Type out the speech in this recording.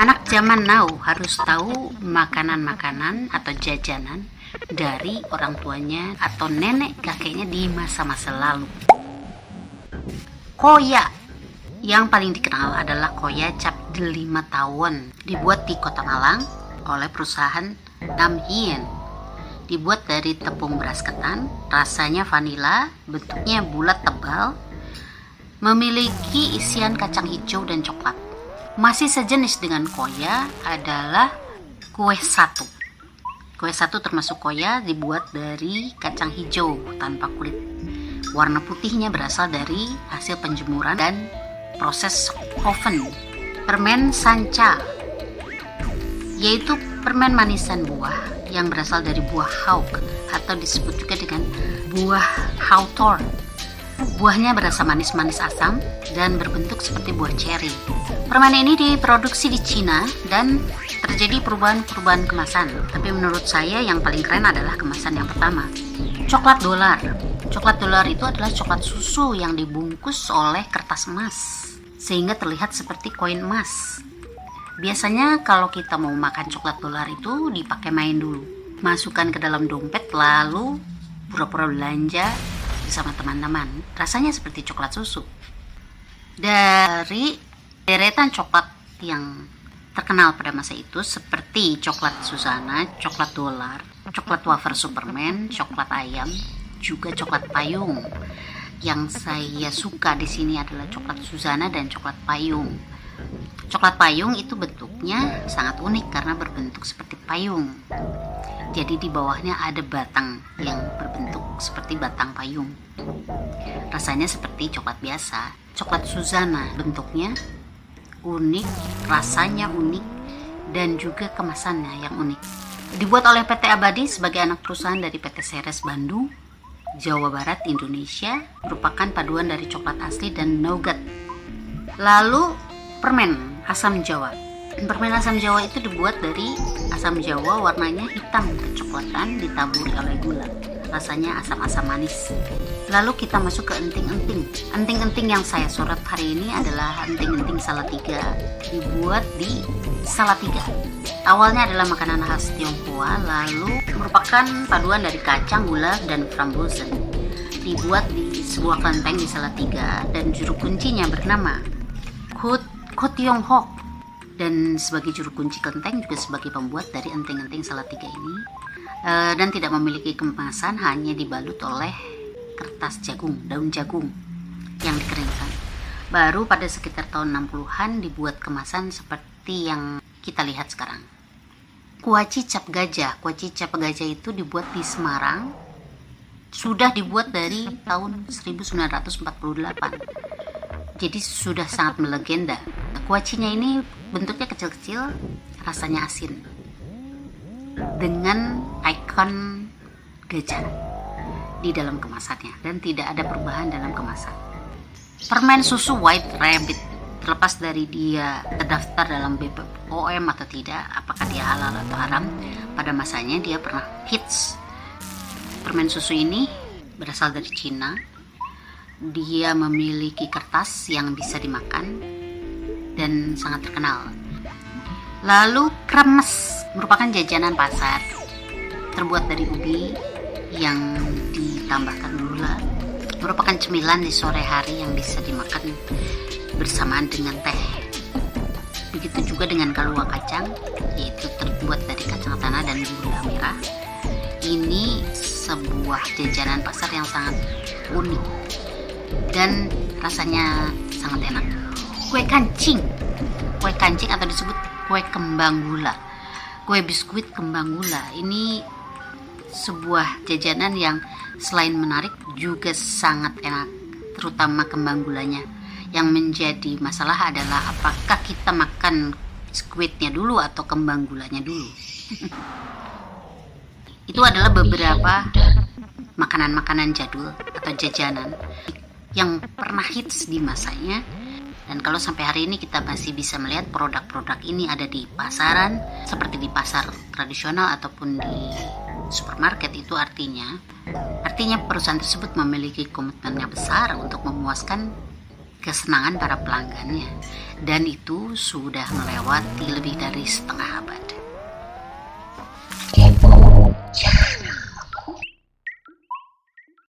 Anak zaman now harus tahu makanan-makanan atau jajanan dari orang tuanya atau nenek kakeknya di masa-masa lalu. Koya yang paling dikenal adalah koya cap 5 tahun, dibuat di Kota Malang oleh perusahaan Namhien. Dibuat dari tepung beras ketan, rasanya vanila, bentuknya bulat tebal, memiliki isian kacang hijau dan coklat. Masih sejenis dengan koya adalah kue satu. Kue satu termasuk koya, dibuat dari kacang hijau tanpa kulit. Warna putihnya berasal dari hasil penjemuran dan proses oven. Permen sanca, yaitu permen manisan buah yang berasal dari buah hauk atau disebut juga dengan buah hawthorn. Buahnya berasa manis-manis asam dan berbentuk seperti buah ceri. Permen ini diproduksi di Cina dan terjadi perubahan-perubahan kemasan. Tapi menurut saya yang paling keren adalah kemasan yang pertama. Coklat dolar. Coklat dolar itu adalah coklat susu yang dibungkus oleh kertas emas sehingga terlihat seperti koin emas. Biasanya kalau kita mau makan coklat dolar itu dipakai main dulu. Masukkan ke dalam dompet lalu pura-pura belanja bersama teman-teman. Rasanya seperti coklat susu. Dari deretan coklat yang terkenal pada masa itu seperti coklat Susana, coklat dolar, coklat wafer Superman, coklat ayam, juga coklat payung. Yang saya suka di sini adalah coklat Susana dan coklat payung. Coklat payung itu bentuknya sangat unik karena berbentuk seperti payung. Jadi di bawahnya ada batang yang berbentuk seperti batang payung. Rasanya seperti coklat biasa. Coklat Susana bentuknya unik, rasanya unik, dan juga kemasannya yang unik. Dibuat oleh PT Abadi sebagai anak perusahaan dari PT Ceres Bandung, Jawa Barat, Indonesia, merupakan paduan dari coklat asli dan nougat. Lalu permen asam Jawa. Permen asam Jawa itu dibuat dari asam Jawa, warnanya hitam kecoklatan ditaburi oleh gula. Rasanya asam-asam manis. Lalu kita masuk ke enting-enting. Enting-enting yang saya sorot hari ini adalah enting-enting Salatiga, dibuat di Salatiga. Awalnya adalah makanan khas Tionghoa, lalu merupakan paduan dari kacang, gula, dan frambozen. Dibuat di sebuah kelenteng di Salatiga dan juru kuncinya bernama Ko Tiong Hok. Dan sebagai juru kunci kelenteng juga sebagai pembuat dari enting-enting Salatiga ini. Dan tidak memiliki kemasan, hanya dibalut oleh kertas jagung, daun jagung yang dikeringkan. Baru pada sekitar tahun 60-an dibuat kemasan seperti yang kita lihat sekarang. Kuaci cap gajah. Kuaci cap gajah itu dibuat di Semarang. Sudah dibuat dari tahun 1948. Jadi sudah sangat melegenda. Kuacinya ini bentuknya kecil-kecil, rasanya asin, dengan ikon gajah di dalam kemasannya dan tidak ada perubahan dalam kemasan. Permen susu White Rabbit, terlepas dari dia terdaftar dalam BPOM atau tidak, apakah dia halal atau haram, pada masanya dia pernah hits. Permen susu ini berasal dari Cina. Dia memiliki kertas yang bisa dimakan dan sangat terkenal. Lalu kremes merupakan jajanan pasar, terbuat dari ubi yang ditambahkan gula. Merupakan cemilan di sore hari yang bisa dimakan bersamaan dengan teh. Begitu juga dengan kalua kacang, yaitu terbuat dari kacang tanah dan gula merah. Ini sebuah jajanan pasar yang sangat unik dan rasanya sangat enak. Kue kancing atau disebut kue kembang gula, kue biskuit kembang gula. Ini sebuah jajanan yang selain menarik juga sangat enak, terutama kembang gulanya. Yang menjadi masalah adalah apakah kita makan biskuitnya dulu atau kembang gulanya dulu. Itu adalah beberapa makanan-makanan jadul atau jajanan yang pernah hits di masanya. Dan kalau sampai hari ini kita masih bisa melihat produk-produk ini ada di pasaran, seperti di pasar tradisional ataupun di supermarket, itu artinya perusahaan tersebut memiliki komitmennya besar untuk memuaskan kesenangan para pelanggannya. Dan itu sudah melewati lebih dari setengah abad.